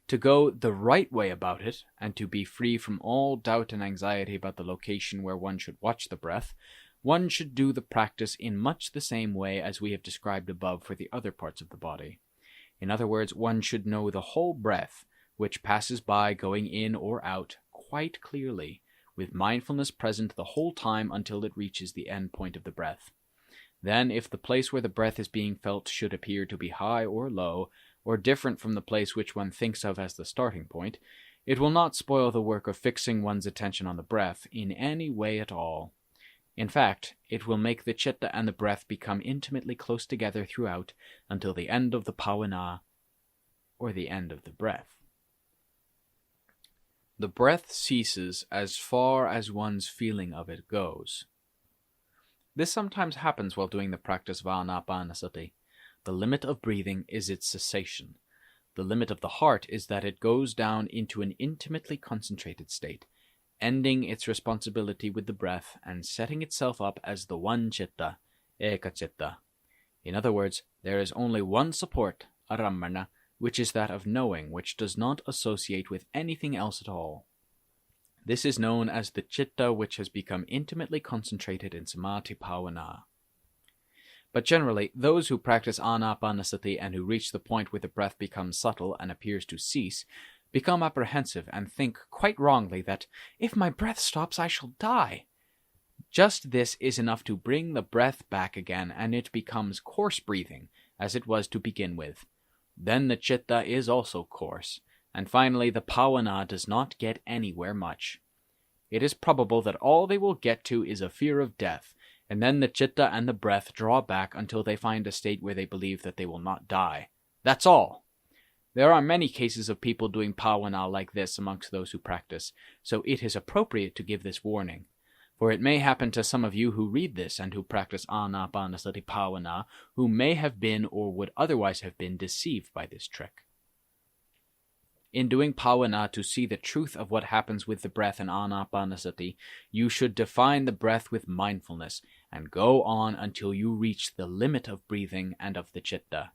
To go the right way about it, and to be free from all doubt and anxiety about the location where one should watch the breath, one should do the practice in much the same way as we have described above for the other parts of the body. In other words, one should know the whole breath, which passes by going in or out, quite clearly, with mindfulness present the whole time until it reaches the end point of the breath. Then, if the place where the breath is being felt should appear to be high or low, or different from the place which one thinks of as the starting point, it will not spoil the work of fixing one's attention on the breath in any way at all. In fact, it will make the citta and the breath become intimately close together throughout until the end of the Bhāvanā, or the end of the breath. The breath ceases as far as one's feeling of it goes. This sometimes happens while doing the practice of ānapanasati. The limit of breathing is its cessation. The limit of the heart is that it goes down into an intimately concentrated state, ending its responsibility with the breath and setting itself up as the one citta, eka citta. In other words, there is only one support, aramana, which is that of knowing, which does not associate with anything else at all. This is known as the citta which has become intimately concentrated in samadhi bhavana. But generally, those who practice ānapanasati and who reach the point where the breath becomes subtle and appears to cease, become apprehensive and think quite wrongly that, if my breath stops, I shall die. Just this is enough to bring the breath back again, and it becomes coarse breathing, as it was to begin with. Then the citta is also coarse, and finally the bhavana does not get anywhere much. It is probable that all they will get to is a fear of death, and then the citta and the breath draw back until they find a state where they believe that they will not die. That's all. There are many cases of people doing bhavana like this amongst those who practice, so it is appropriate to give this warning. For it may happen to some of you who read this and who practice ānapanasati bhavana, who may have been or would otherwise have been deceived by this trick. In doing bhavana to see the truth of what happens with the breath in ānapanasati, you should define the breath with mindfulness and go on until you reach the limit of breathing and of the citta.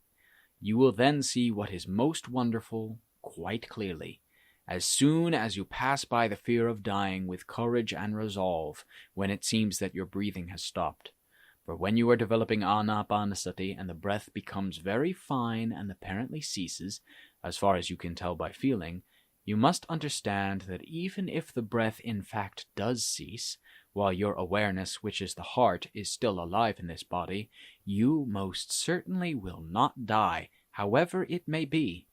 You will then see what is most wonderful quite clearly, as soon as you pass by the fear of dying with courage and resolve when it seems that your breathing has stopped. For when you are developing ānapanasati and the breath becomes very fine and apparently ceases, as far as you can tell by feeling, you must understand that even if the breath in fact does cease, while your awareness, which is the heart, is still alive in this body, you most certainly will not die, however it may be.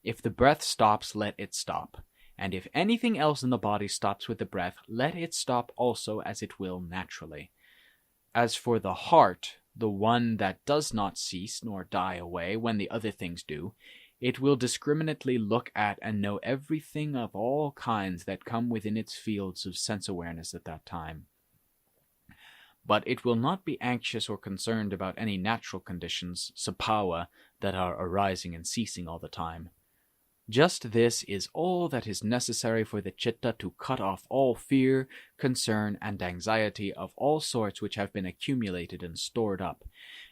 If the breath stops, let it stop. And if anything else in the body stops with the breath, let it stop also, as it will naturally. As for the heart, the one that does not cease nor die away when the other things do, it will discriminately look at and know everything of all kinds that come within its fields of sense awareness at that time. But it will not be anxious or concerned about any natural conditions, sabhava, that are arising and ceasing all the time. Just this is all that is necessary for the citta to cut off all fear, concern, and anxiety of all sorts which have been accumulated and stored up,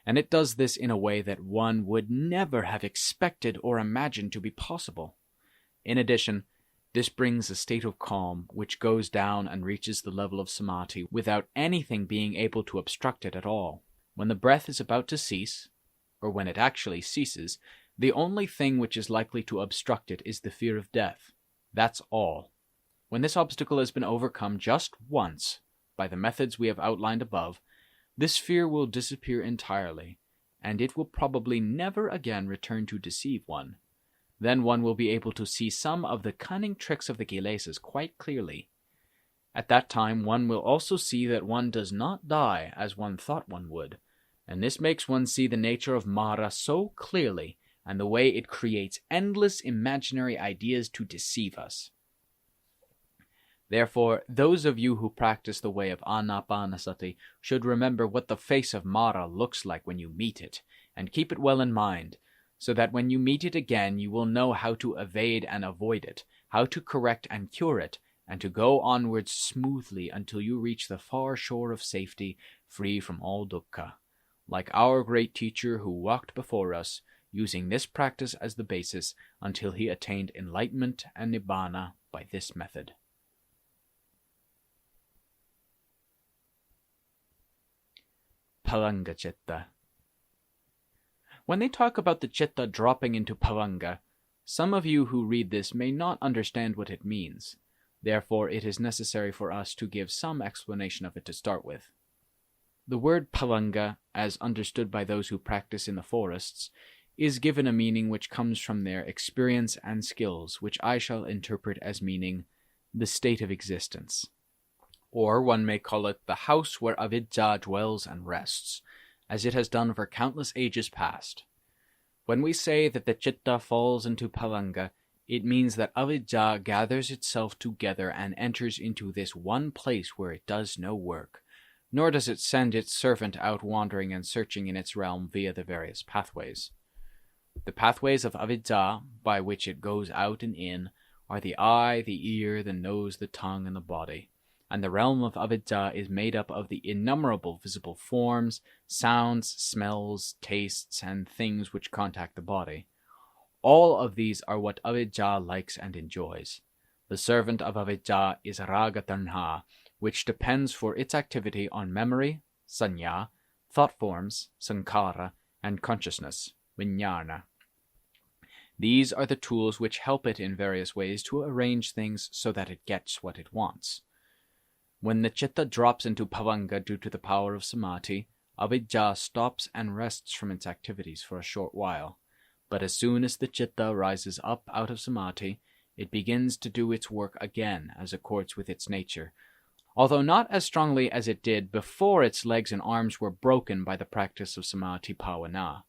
and it does this in a way that one would never have expected or imagined to be possible. In addition, this brings a state of calm which goes down and reaches the level of samadhi without anything being able to obstruct it at all. When the breath is about to cease, or when it actually ceases, the only thing which is likely to obstruct it is the fear of death. That's all. When this obstacle has been overcome just once, by the methods we have outlined above, this fear will disappear entirely, and it will probably never again return to deceive one. Then one will be able to see some of the cunning tricks of the kilesas quite clearly. At that time one will also see that one does not die as one thought one would, and this makes one see the nature of Mara so clearly, and the way it creates endless imaginary ideas to deceive us. Therefore, those of you who practice the way of ānapanasati should remember what the face of Mara looks like when you meet it, and keep it well in mind, so that when you meet it again you will know how to evade and avoid it, how to correct and cure it, and to go onwards smoothly until you reach the far shore of safety, free from all dukkha. Like our great teacher who walked before us, using this practice as the basis until he attained enlightenment and nibbana by this method. Phalanga Chitta. When they talk about the chitta dropping into phalanga, some of you who read this may not understand what it means. Therefore, it is necessary for us to give some explanation of it to start with. The word phalanga, as understood by those who practice in the forests, is given a meaning which comes from their experience and skills, which I shall interpret as meaning the state of existence. Or one may call it the house where avidya dwells and rests, as it has done for countless ages past. When we say that the chitta falls into phalanga, it means that avidya gathers itself together and enters into this one place where it does no work, nor does it send its servant out wandering and searching in its realm via the various pathways. The pathways of avidya, by which it goes out and in, are the eye, the ear, the nose, the tongue, and the body. And the realm of avidya is made up of the innumerable visible forms, sounds, smells, tastes, and things which contact the body. All of these are what avidya likes and enjoys. The servant of avidya is raga tanha, which depends for its activity on memory, sanya, thought forms, sankara, and consciousness, vijnana. These are the tools which help it in various ways to arrange things so that it gets what it wants. When the chitta drops into phalanga due to the power of samadhi, avidya stops and rests from its activities for a short while. But as soon as the chitta rises up out of samadhi, it begins to do its work again as accords with its nature, although not as strongly as it did before its legs and arms were broken by the practice of samadhi bhavana.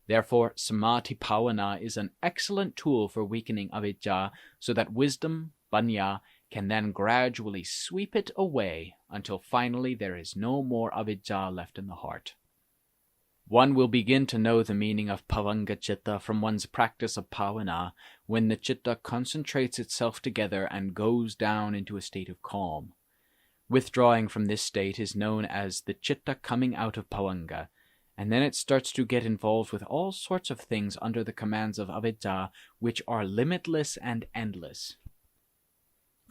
Therefore, samadhi bhavana is an excellent tool for weakening avidya so that wisdom, panya, can then gradually sweep it away until finally there is no more avidya left in the heart. One will begin to know the meaning of phalanga chitta from one's practice of bhavana when the chitta concentrates itself together and goes down into a state of calm. Withdrawing from this state is known as the chitta coming out of phalanga, and then it starts to get involved with all sorts of things under the commands of avidya which are limitless and endless.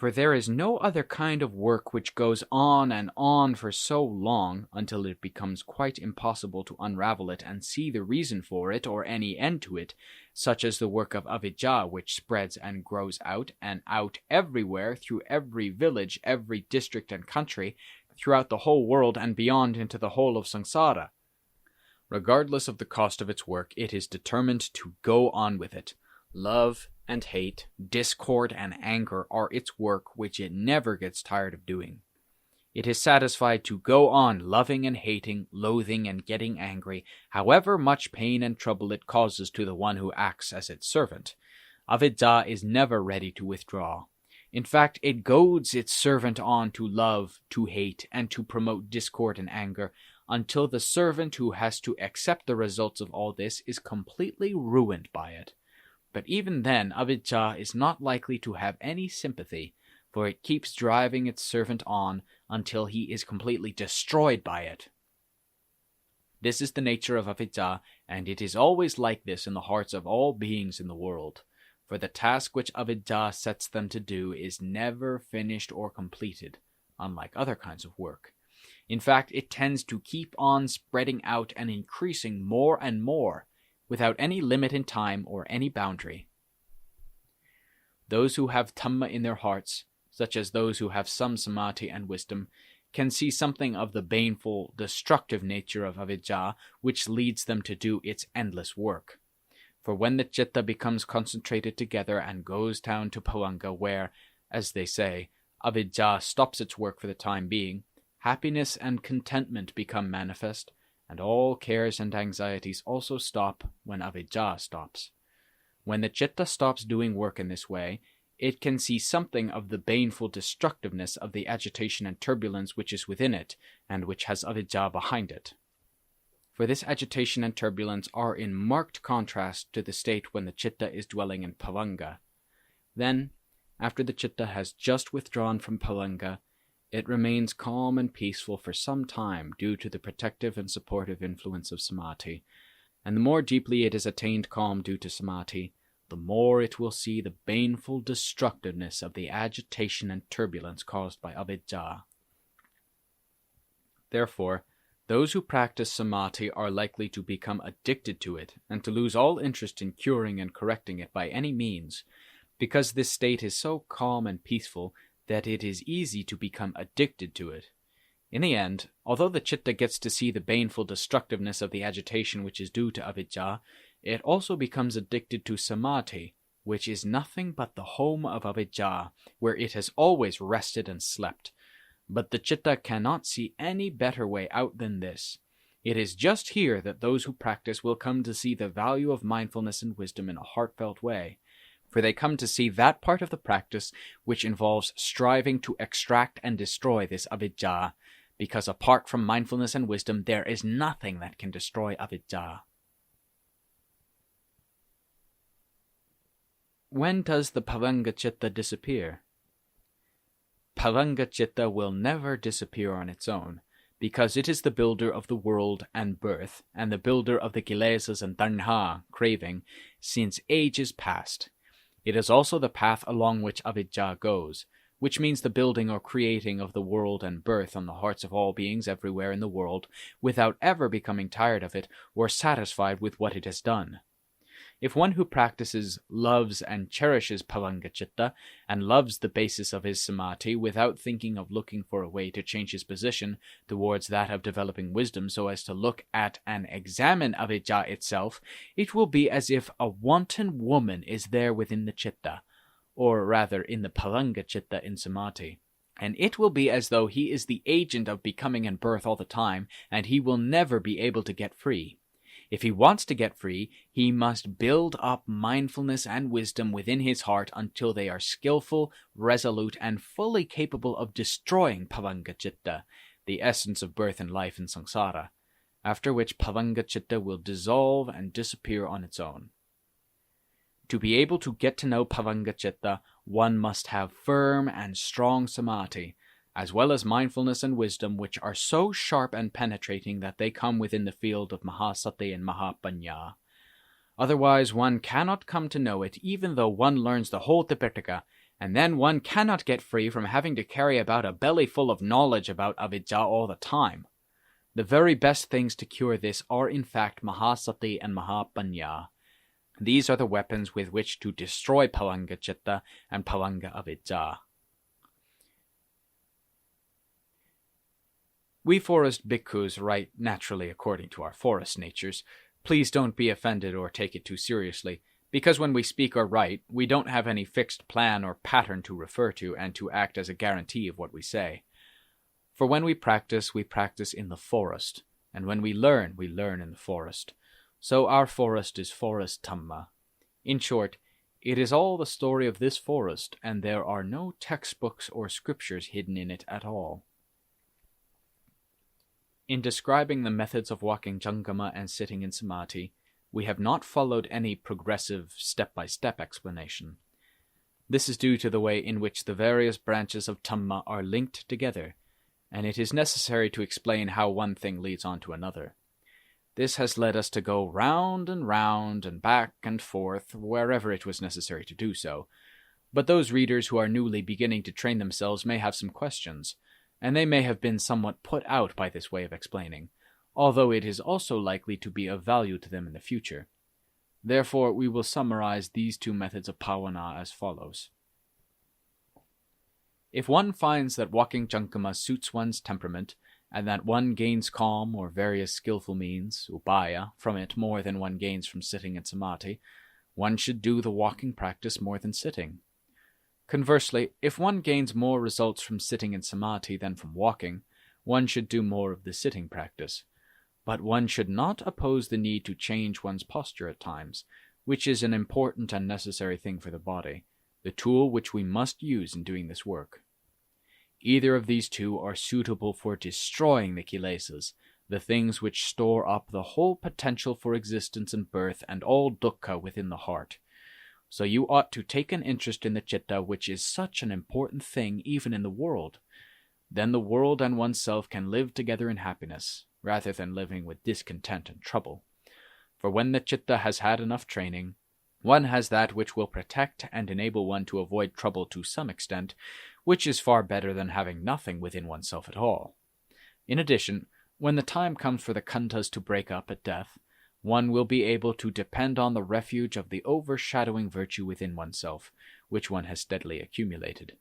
For there is no other kind of work which goes on and on for so long until it becomes quite impossible to unravel it and see the reason for it or any end to it, such as the work of avidya, which spreads and grows out and out everywhere through every village, every district and country, throughout the whole world and beyond into the whole of samsara. Regardless of the cost of its work, it is determined to go on with it. Love and hate, discord and anger are its work which it never gets tired of doing. It is satisfied to go on loving and hating, loathing and getting angry, however much pain and trouble it causes to the one who acts as its servant. Avidya is never ready to withdraw. In fact, it goads its servant on to love, to hate, and to promote discord and anger, until the servant who has to accept the results of all this is completely ruined by it. But even then, avidya is not likely to have any sympathy, for it keeps driving its servant on until he is completely destroyed by it. This is the nature of avidya, and it is always like this in the hearts of all beings in the world. For the task which avidya sets them to do is never finished or completed, unlike other kinds of work. In fact, it tends to keep on spreading out and increasing more and more, without any limit in time or any boundary. Those who have Dhamma in their hearts, such as those who have some samadhi and wisdom, can see something of the baneful, destructive nature of avidya, which leads them to do its endless work. For when the chitta becomes concentrated together and goes down to phalanga, where, as they say, avidya stops its work for the time being, happiness and contentment become manifest, and all cares and anxieties also stop when avidya stops. When the chitta stops doing work in this way, it can see something of the baneful destructiveness of the agitation and turbulence which is within it, and which has avidya behind it. For this agitation and turbulence are in marked contrast to the state when the chitta is dwelling in phalanga. Then, after the chitta has just withdrawn from phalanga, it remains calm and peaceful for some time due to the protective and supportive influence of samadhi. and the more deeply it has attained calm due to samadhi, the more it will see the baneful destructiveness of the agitation and turbulence caused by avidya. Therefore, those who practice samadhi are likely to become addicted to it and to lose all interest in curing and correcting it by any means, because this state is so calm and peaceful that it is easy to become addicted to it. In the end, although the chitta gets to see the baneful destructiveness of the agitation which is due to avidya, it also becomes addicted to samadhi, which is nothing but the home of avidya, where it has always rested and slept. But the chitta cannot see any better way out than this. It is just here that those who practice will come to see the value of mindfulness and wisdom in a heartfelt way, for they come to see that part of the practice which involves striving to extract and destroy this avidya, because apart from mindfulness and wisdom, there is nothing that can destroy avidya. When does the Pavanga Chitta disappear? Pavanga Chitta will never disappear on its own, because it is the builder of the world and birth, and the builder of the kilesas and tanha, craving, since ages past. It is also the path along which avidya goes, which means the building or creating of the world and birth on the hearts of all beings everywhere in the world, without ever becoming tired of it or satisfied with what it has done. If one who practices loves and cherishes Pavanga Chitta, and loves the basis of his samadhi without thinking of looking for a way to change his position towards that of developing wisdom so as to look at and examine avidya itself, it will be as if a wanton woman is there within the chitta, or rather in the Pavanga Chitta in samadhi. And it will be as though he is the agent of becoming and birth all the time, and he will never be able to get free. If he wants to get free, he must build up mindfulness and wisdom within his heart until they are skillful, resolute, and fully capable of destroying Pavanga Chitta, the essence of birth and life in samsara, after which Pavanga Chitta will dissolve and disappear on its own. To be able to get to know Pavanga Chitta, one must have firm and strong samadhi, as well as mindfulness and wisdom, which are so sharp and penetrating that they come within the field of Mahasati and Mahapanya. Otherwise one cannot come to know it, even though one learns the whole Tipitaka, and then one cannot get free from having to carry about a belly full of knowledge about avidya all the time. The very best things to cure this are in fact Mahasati and Mahapanya. These are the weapons with which to destroy Pavanga Chitta and Pavanga Avidya. We forest bhikkhus write naturally according to our forest natures. Please don't be offended or take it too seriously, because when we speak or write, we don't have any fixed plan or pattern to refer to and to act as a guarantee of what we say. For when we practice in the forest, and when we learn in the forest. So our forest is forest Dhamma. In short, it is all the story of this forest, and there are no textbooks or scriptures hidden in it at all. In describing the methods of walking Jangama and sitting in Samadhi, we have not followed any progressive step-by-step explanation. This is due to the way in which the various branches of Dhamma are linked together, and it is necessary to explain how one thing leads on to another. This has led us to go round and back and forth wherever it was necessary to do so, but those readers who are newly beginning to train themselves may have some questions, and they may have been somewhat put out by this way of explaining, although it is also likely to be of value to them in the future. Therefore, we will summarize these two methods of Bhāvanā as follows. If one finds that walking Jankama suits one's temperament, and that one gains calm or various skillful means, upaya, from it more than one gains from sitting in Samadhi, one should do the walking practice more than sitting. Conversely, if one gains more results from sitting in Samadhi than from walking, one should do more of the sitting practice. But one should not oppose the need to change one's posture at times, which is an important and necessary thing for the body, the tool which we must use in doing this work. Either of these two are suitable for destroying the kilesas, the things which store up the whole potential for existence and birth and all dukkha within the heart. So you ought to take an interest in the citta, which is such an important thing even in the world. Then the world and oneself can live together in happiness, rather than living with discontent and trouble. For when the chitta has had enough training, one has that which will protect and enable one to avoid trouble to some extent, which is far better than having nothing within oneself at all. In addition, when the time comes for the khandhas to break up at death, one will be able to depend on the refuge of the overshadowing virtue within oneself, which one has steadily accumulated.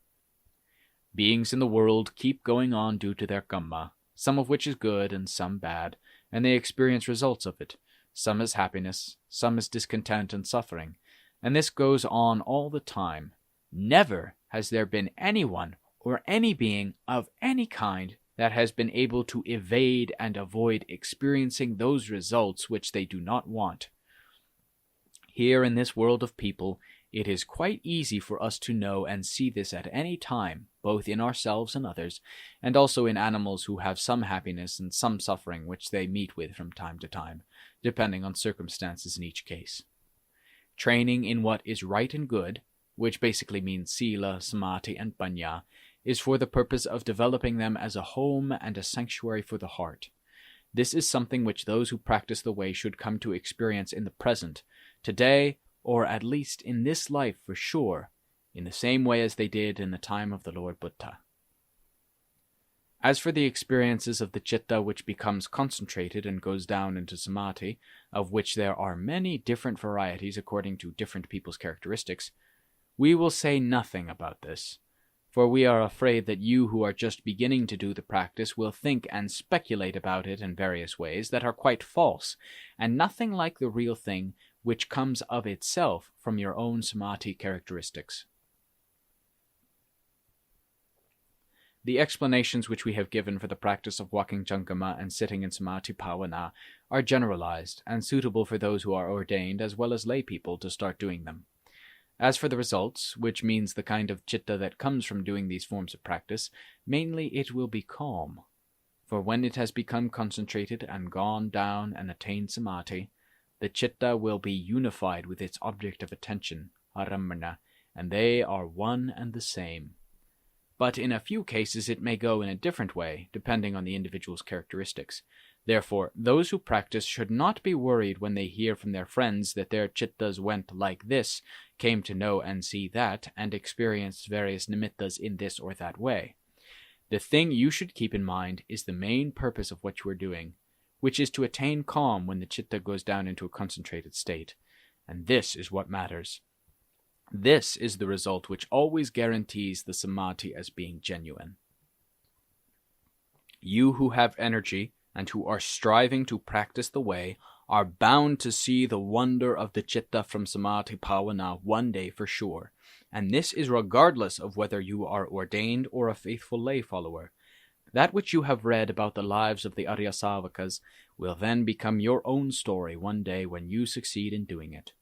Beings in the world keep going on due to their kamma, some of which is good and some bad, and they experience results of it, some as happiness, some as discontent and suffering, and this goes on all the time. Never has there been anyone or any being of any kind that has been able to evade and avoid experiencing those results which they do not want. Here in this world of people, it is quite easy for us to know and see this at any time, both in ourselves and others, and also in animals who have some happiness and some suffering which they meet with from time to time, depending on circumstances in each case. Training in what is right and good, which basically means sila, samadhi, and panya, is for the purpose of developing them as a home and a sanctuary for the heart. This is something which those who practice the way should come to experience in the present, today, or at least in this life for sure, in the same way as they did in the time of the Lord Buddha. As for the experiences of the chitta which becomes concentrated and goes down into samadhi, of which there are many different varieties according to different people's characteristics, we will say nothing about this, for we are afraid that you who are just beginning to do the practice will think and speculate about it in various ways that are quite false, and nothing like the real thing which comes of itself from your own samadhi characteristics. The explanations which we have given for the practice of walking jankama and sitting in samadhi bhavana are generalized and suitable for those who are ordained as well as lay people to start doing them. As for the results, which means the kind of chitta that comes from doing these forms of practice, mainly it will be calm. For when it has become concentrated and gone down and attained samadhi, the chitta will be unified with its object of attention, aramana, and they are one and the same. But in a few cases it may go in a different way, depending on the individual's characteristics. Therefore, those who practice should not be worried when they hear from their friends that their chittas went like this, came to know and see that, and experienced various nimittas in this or that way. The thing you should keep in mind is the main purpose of what you are doing, which is to attain calm when the chitta goes down into a concentrated state. And this is what matters. This is the result which always guarantees the samadhi as being genuine. You who have energy and who are striving to practice the way are bound to see the wonder of the chitta from samadhi bhavana one day for sure, and this is regardless of whether you are ordained or a faithful lay follower. That which you have read about the lives of the Aryasavakas will then become your own story one day when you succeed in doing it.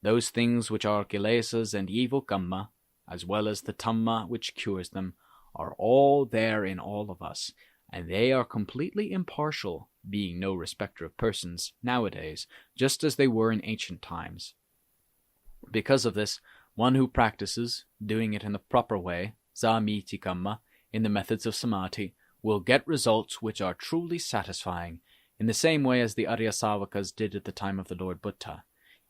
Those things which are kilesas and evil kamma, as well as the Dhamma which cures them, are all there in all of us, and they are completely impartial, being no respecter of persons, nowadays, just as they were in ancient times. Because of this, one who practices, doing it in the proper way, samiti kamma, in the methods of samadhi, will get results which are truly satisfying, in the same way as the Aryasavakas did at the time of the Lord Buddha,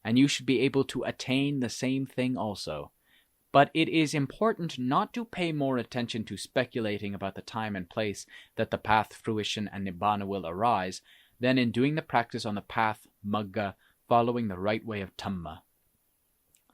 and you should be able to attain the same thing also. But it is important not to pay more attention to speculating about the time and place that the path, fruition, and nibbana will arise than in doing the practice on the path, magga, following the right way of Dhamma.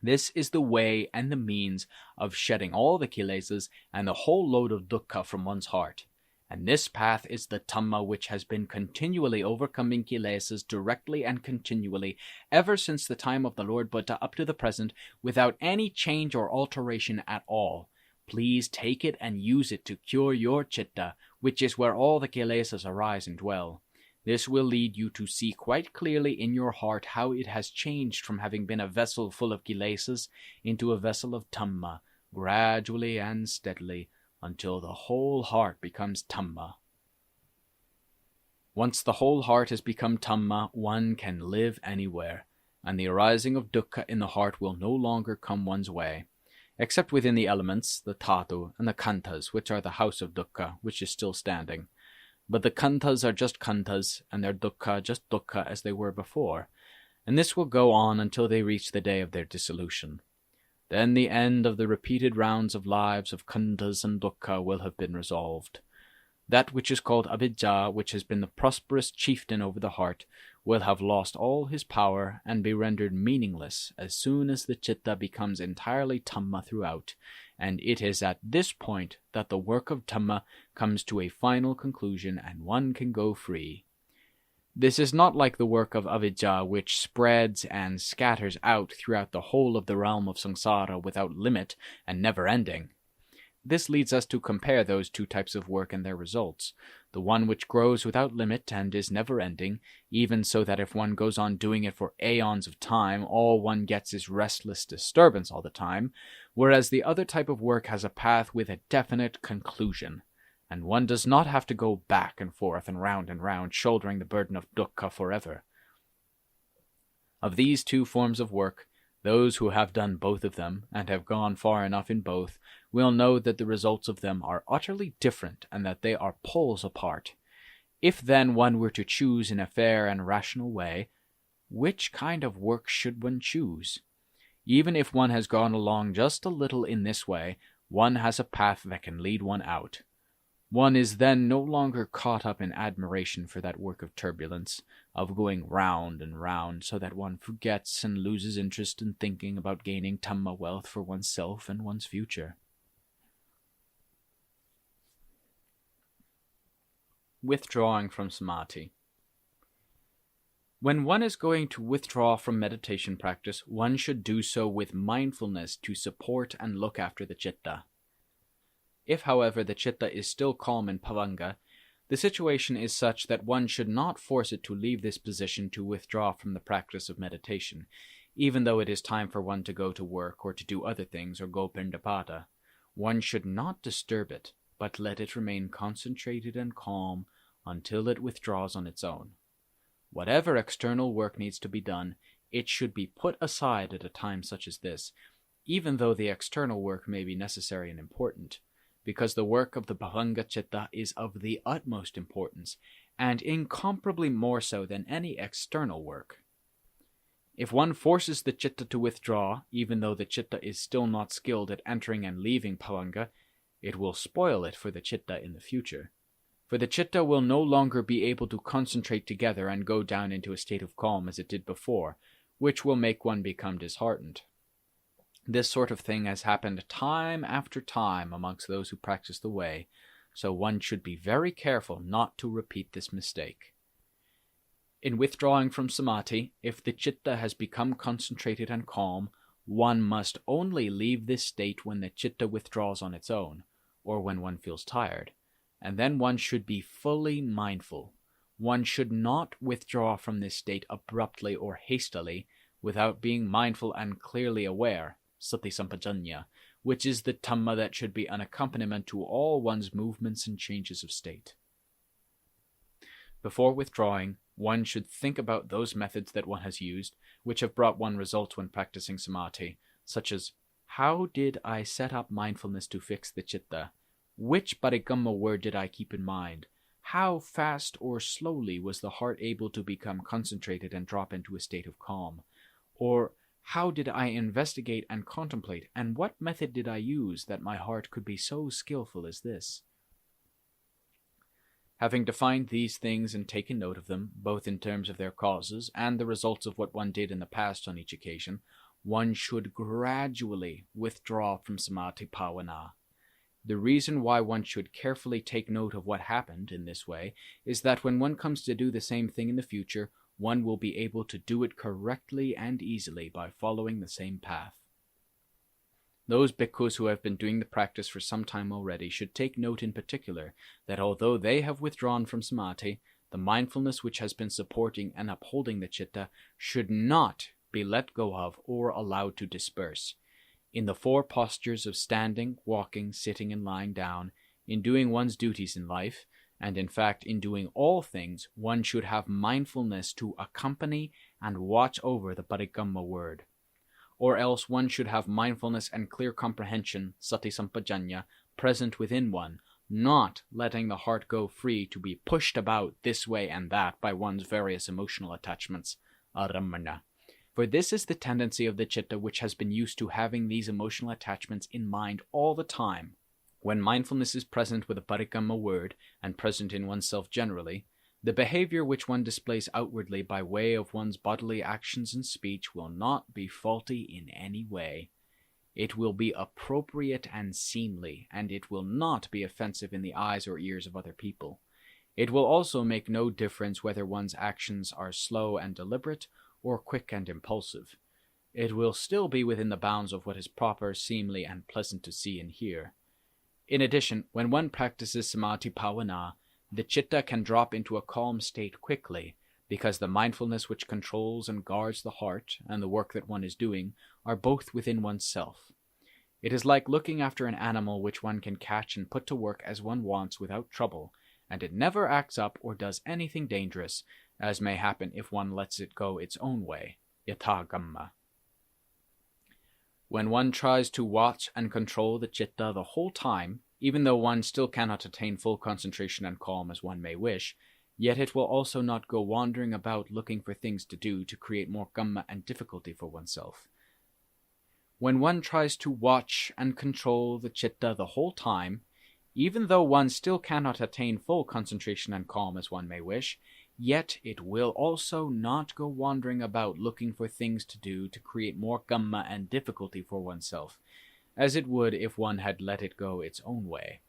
This is the way and the means of shedding all the kilesas and the whole load of dukkha from one's heart. And this path is the Dhamma which has been continually overcoming kilesas directly and continually ever since the time of the Lord Buddha up to the present, without any change or alteration at all. Please take it and use it to cure your chitta, which is where all the kilesas arise and dwell. This will lead you to see quite clearly in your heart how it has changed from having been a vessel full of kilesas into a vessel of Dhamma, gradually and steadily, until the whole heart becomes Dhamma. Once the whole heart has become Dhamma, one can live anywhere, and the arising of dukkha in the heart will no longer come one's way, except within the elements, the dhatu, and the khandhas, which are the house of dukkha, which is still standing. But the khandhas are just khandhas, and their dukkha just dukkha as they were before, and this will go on until they reach the day of their dissolution. Then the end of the repeated rounds of lives of khandhas and dukkha will have been resolved. That which is called avidya, which has been the prosperous chieftain over the heart, will have lost all his power and be rendered meaningless as soon as the citta becomes entirely Dhamma throughout, and it is at this point that the work of Dhamma comes to a final conclusion and one can go free. This is not like the work of avidya, which spreads and scatters out throughout the whole of the realm of samsara without limit and never ending. This leads us to compare those two types of work and their results. The one which grows without limit and is never-ending, even so that if one goes on doing it for aeons of time, all one gets is restless disturbance all the time, whereas the other type of work has a path with a definite conclusion, and one does not have to go back and forth and round, shouldering the burden of dukkha forever. Of these two forms of work, those who have done both of them, and have gone far enough in both, will know that the results of them are utterly different and that they are poles apart. If then one were to choose in a fair and rational way, which kind of work should one choose? Even if one has gone along just a little in this way, one has a path that can lead one out. One is then no longer caught up in admiration for that work of turbulence, of going round and round, so that one forgets and loses interest in thinking about gaining Dhamma wealth for oneself and one's future. Withdrawing from samadhi. When one is going to withdraw from meditation practice, one should do so with mindfulness to support and look after the citta. If, however, the citta is still calm in bhavanga, the situation is such that one should not force it to leave this position to withdraw from the practice of meditation, even though it is time for one to go to work or to do other things or go Paṭipadā. One should not disturb it, but let it remain concentrated and calm until it withdraws on its own. Whatever external work needs to be done, it should be put aside at a time such as this, even though the external work may be necessary and important, because the work of the bhavanga citta is of the utmost importance, and incomparably more so than any external work. If one forces the citta to withdraw, even though the citta is still not skilled at entering and leaving bhavanga, it will spoil it for the citta in the future. For the citta will no longer be able to concentrate together and go down into a state of calm as it did before, which will make one become disheartened. This sort of thing has happened time after time amongst those who practice the way, so one should be very careful not to repeat this mistake. In withdrawing from samadhi, if the citta has become concentrated and calm, one must only leave this state when the citta withdraws on its own, or when one feels tired, and then one should be fully mindful. One should not withdraw from this state abruptly or hastily without being mindful and clearly aware, sati sampajanya, which is the Dhamma that should be an accompaniment to all one's movements and changes of state. Before withdrawing, one should think about those methods that one has used, which have brought one results when practicing samadhi, such as, how did I set up mindfulness to fix the citta? Which parikamma word did I keep in mind? How fast or slowly was the heart able to become concentrated and drop into a state of calm? Or, how did I investigate and contemplate, and what method did I use that my heart could be so skillful as this? Having defined these things and taken note of them, both in terms of their causes and the results of what one did in the past on each occasion, one should gradually withdraw from samadhi bhavana. The reason why one should carefully take note of what happened in this way is that when one comes to do the same thing in the future, one will be able to do it correctly and easily by following the same path. Those bhikkhus who have been doing the practice for some time already should take note in particular that although they have withdrawn from samadhi, the mindfulness which has been supporting and upholding the citta should not be let go of or allowed to disperse. In the four postures of standing, walking, sitting, and lying down, in doing one's duties in life, and in fact in doing all things, one should have mindfulness to accompany and watch over the parikamma word. Or else one should have mindfulness and clear comprehension, sati sampajanya, present within one, not letting the heart go free to be pushed about this way and that by one's various emotional attachments, aramana. For this is the tendency of the chitta which has been used to having these emotional attachments in mind all the time. When mindfulness is present with a parikamma word, and present in oneself generally, the behavior which one displays outwardly by way of one's bodily actions and speech will not be faulty in any way. It will be appropriate and seemly, and it will not be offensive in the eyes or ears of other people. It will also make no difference whether one's actions are slow and deliberate or quick and impulsive. It will still be within the bounds of what is proper, seemly, and pleasant to see and hear. In addition, when one practices samadhi bhavana, the chitta can drop into a calm state quickly, because the mindfulness which controls and guards the heart and the work that one is doing are both within oneself. It is like looking after an animal which one can catch and put to work as one wants without trouble, and it never acts up or does anything dangerous, as may happen if one lets it go its own way. Yatha Gamma. When one tries to watch and control the chitta the whole time, even though one still cannot attain full concentration and calm as one may wish, yet it will also not go wandering about looking for things to do to create more gamma and difficulty for oneself. When one tries to watch and control the chitta the whole time, even though one still cannot attain full concentration and calm as one may wish, yet it will also not go wandering about looking for things to do to create more gamma and difficulty for oneself, as it would if one had let it go its own way.